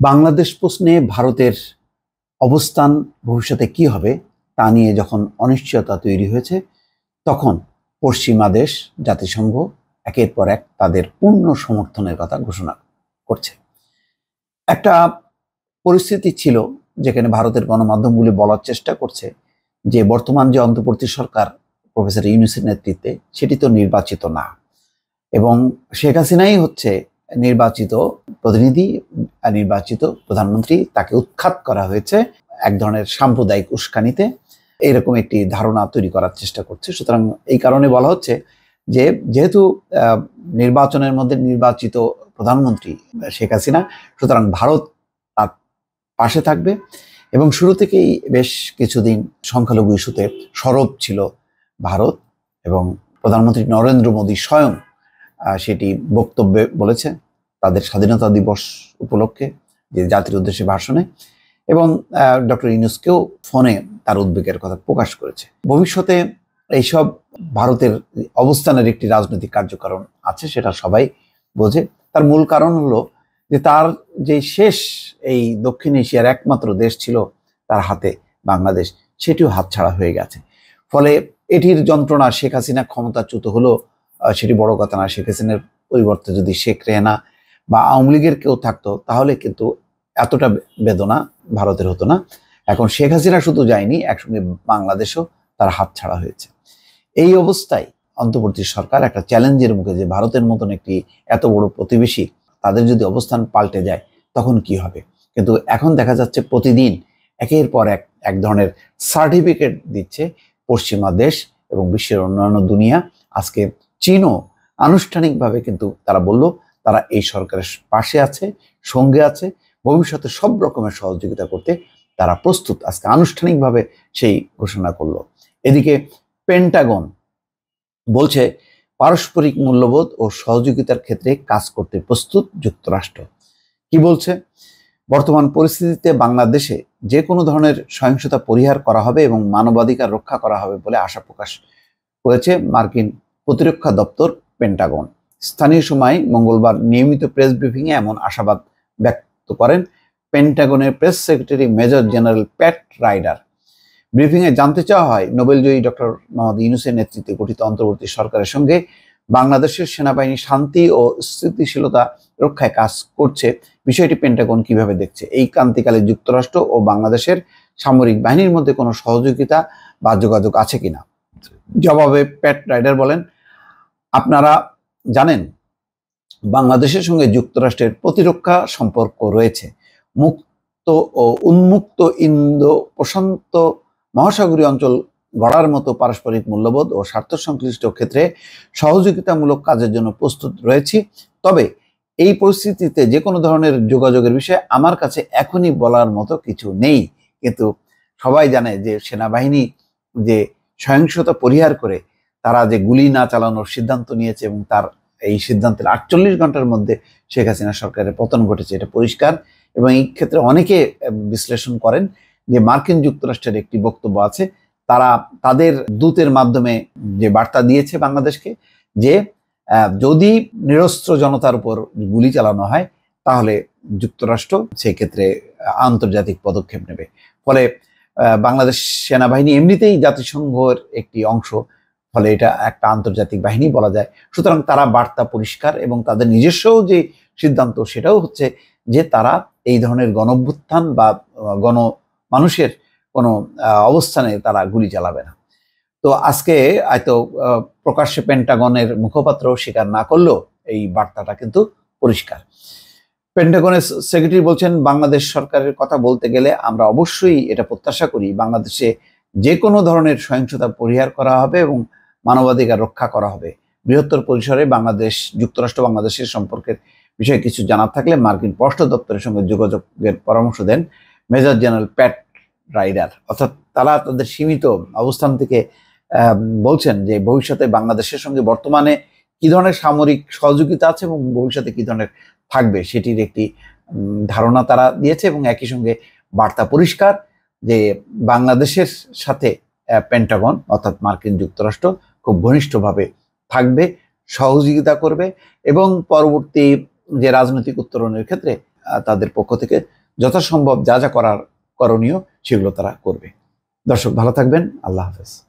বাংলাদেশ প্রশ্নে ভারতের অবস্থান ভবিষ্যতে কি হবে তা নিয়ে যখন অনিশ্চয়তা তৈরি হয়েছে, তখন পশ্চিমা দেশ জাতিসংঘ একের পর এক তাদের পূর্ণ সমর্থনের কথা ঘোষণা করছে। একটা পরিস্থিতি ছিল যেখানে ভারতের গণমাধ্যমগুলি বলার চেষ্টা করছে যে বর্তমান যে অন্তর্বর্তী সরকার প্রফেসর ইউনূসের নেতৃত্বে সেটি তো নির্বাচিত না, এবং শেখ হাসিনাই হচ্ছে নির্বাচিত প্রতিনিধি, নির্বাচিত প্রধানমন্ত্রী। তাকে উৎখাত করা হয়েছে এক ধরনের সাম্প্রদায়িক উস্কানিতে, এরকম একটি ধারণা তৈরি করার চেষ্টা করছে। সুতরাং এই কারণে বলা হচ্ছে যে যেহেতু নির্বাচনের মধ্যে নির্বাচিত প্রধানমন্ত্রী শেখ হাসিনা, সুতরাং ভারত তার পাশে থাকবে। এবং শুরু থেকেই বেশ কিছুদিন সংখ্যালঘু ইস্যুতে সরব ছিল ভারত, এবং প্রধানমন্ত্রী নরেন্দ্র মোদী স্বয়ং সেটি বক্তব্যে বলেছে তাদের স্বাধীনতা দিবস উপলক্ষে, যে জাতির উদ্দেশ্যে ভাষণে, এবং ডক্টর ইউনূসকেও ফোনে তার উদ্বেগের কথা প্রকাশ করেছে। ভবিষ্যতে এইসব ভারতের অবস্থানের একটি রাজনৈতিক কার্যকারণ আছে, সেটা সবাই বোঝে। তার মূল কারণ হলো যে তার যে শেষ এই দক্ষিণ এশিয়ার একমাত্র দেশ ছিল তার হাতে, বাংলাদেশ, সেটিও হাতছাড়া হয়ে গেছে। ফলে এটির যন্ত্রণা, শেখ হাসিনা ক্ষমতাচ্যুত হলো সেটি বড় কথা না। শেখ হাসিনার পরিবর্তে যদি শেখ রেহানা বা আওয়ামী লীগের কেউ থাকতো তাহলে কিন্তু এতটা বেদনা ভারতের হতো না। এখন শেখ হাসিনা শুধু যায়নি, একসঙ্গে বাংলাদেশও তার হাত ছাড়া হয়েছে। এই অবস্থায় অন্তর্বর্তী সরকার একটা চ্যালেঞ্জের মুখে, যে ভারতের মতন একটি এত বড় প্রতিবেশী, তাদের যদি অবস্থান পাল্টে যায় তখন কি হবে। কিন্তু এখন দেখা যাচ্ছে প্রতিদিন একের পর এক ধরনের সার্টিফিকেট দিচ্ছে পশ্চিমা দেশ এবং বিশ্বের অন্যান্য দুনিয়া। আজকে চীনও আনুষ্ঠানিকভাবে কিন্তু তারা বলল তারা এই সরকারের পাশে আছে, সঙ্গে আছে, ভবিষ্যতে সব রকমের সহযোগিতা করতে তারা প্রস্তুত। আজকে আনুষ্ঠানিকভাবে সেই ঘোষণা করলো। এদিকে পেন্টাগন বলছে পারস্পরিক মূল্যবোধ ও সহযোগিতার ক্ষেত্রে কাজ করতে প্রস্তুত যুক্তরাষ্ট্র। কি বলছে? বর্তমান পরিস্থিতিতে বাংলাদেশে যে কোনো ধরনের সহিংসতা পরিহার করা হবে এবং মানবাধিকার রক্ষা করা হবে বলে আশা প্রকাশ করেছে মার্কিন প্রতিরক্ষা দপ্তর পেন্টাগন। স্থানীয় সময় মঙ্গলবার নিয়মিত প্রেস ব্রিফিংয়ে এমন আশাবাদ ব্যক্ত করেন পেন্টাগনের প্রেস সেক্রেটারি মেজর জেনারেল প্যাট রাইডার। ব্রিফিংয়ে জানতে চাওয়া হয়, নোবেলজয়ী ডক্টর মোহাম্মদ ইউনূসের নেতৃত্বে গঠিত অন্তর্বর্তী সরকারের সঙ্গে বাংলাদেশের সেনাবাহিনী শান্তি ও স্থিতিশীলতা রক্ষায় কাজ করছে, বিষয়টি পেন্টাগন কিভাবে দেখছে। এই ক্রান্তিকালে যুক্তরাষ্ট্র ও বাংলাদেশের সামরিক বাহিনীর মধ্যে কোনো সহযোগিতা বা যোগাযোগ আছে কিনা। জবাবে প্যাট রাইডার বলেন, আপনারা জানেন বাংলাদেশের সঙ্গে যুক্তরাষ্ট্রের প্রতিরক্ষা সম্পর্ক রয়েছে। মুক্ত ও উন্মুক্ত ইন্দো প্রশান্ত মহাসাগরীয় অঞ্চল গড়ার মতো পারস্পরিক মূল্যবোধ ও স্বার্থ সংশ্লিষ্ট ক্ষেত্রে সহযোগিতামূলক কাজের জন্য প্রস্তুত রয়েছি। তবে এই পরিস্থিতিতে যে কোনো ধরনের যোগাযোগের বিষয়ে আমার কাছে এখনই বলার মতো কিছু নেই। কিন্তু সবাই জানে যে সেনাবাহিনী যে সহিংসতা পরিহার করে তারা যে গুলি না চালানোর সিদ্ধান্ত নিয়েছে, এবং তার এই সিদ্ধান্তের 48 ঘন্টার মধ্যে শেখ হাসিনা সরকারের পতন ঘটেছে, এটা পরিষ্কার। এবং এই ক্ষেত্রে অনেকে বিশ্লেষণ করেন যে মার্কিন যুক্তরাষ্ট্রের একটি বক্তব্য আছে, তারা তাদের দূতের মাধ্যমে যে বার্তা দিয়েছে বাংলাদেশকে, যে যদি নিরস্ত্র জনতার উপর গুলি চালানো হয় তাহলে যুক্তরাষ্ট্র সেক্ষেত্রে আন্তর্জাতিক পদক্ষেপ নেবে। ফলে বাংলাদেশ সেনাবাহিনী এমনিতেই জাতিসংঘের একটি অংশ, ফলে এটা একটা আন্তর্জাতিক বাহিনী বলা যায়। সুতরাং তারা বার্তা পরিষ্কার, এবং তাদের নিজস্ব যে সিদ্ধান্ত সেটাও হচ্ছে যে তারা এই ধরনের গণঅভ্যুত্থান বা মানুষের কোনো অবস্থানে তারা গুলি চালাবে না। তো আজকে হয়তো প্রকাশ্যে পেন্টাগনের মুখপাত্র স্বীকার না করলেও এই বার্তাটা কিন্তু পরিষ্কার। পেন্টাগনের সেক্রেটারি বলছেন, বাংলাদেশ সরকারের কথা বলতে গেলে আমরা অবশ্যই এটা প্রত্যাশা করি বাংলাদেশে যে কোনো ধরনের সহিংসতা পরিহার করা হবে এবং মানবাধিকার রক্ষা করা হবে। বৃহত্তর পরিসরে বাংলাদেশ যুক্তরাষ্ট্র বাংলাদেশের সম্পর্কের বিষয়ে কিছু জানার থাকলে মার্কিন পররাষ্ট্র দপ্তরের সঙ্গে যোগাযোগের পরামর্শ দেন মেজর জেনারেল প্যাট রাইডার। অর্থাৎ তারা তাদের সীমিত অবস্থান থেকে বলছেন যে ভবিষ্যতে বাংলাদেশের সঙ্গে বর্তমানে কি ধরনের সামরিক সহযোগিতা আছে এবং ভবিষ্যতে কি ধরনের থাকবে সেটির একটি ধারণা তারা দিয়েছে। এবং একই সঙ্গে বার্তা পরিষ্কার যে বাংলাদেশের সাথে পেন্টাগন অর্থাৎ মার্কিন যুক্তরাষ্ট্র খুব ঘনিষ্ঠভাবে থাকবে, সহযোগিতা করবে, এবং পরবর্তী যে রাজনৈতিক উত্তরণের ক্ষেত্রে তাদের পক্ষ থেকে যথাসম্ভব যা যা করণীয় সেগুলো তারা করবে। দর্শক ভালো থাকবেন, আল্লাহ হাফেজ।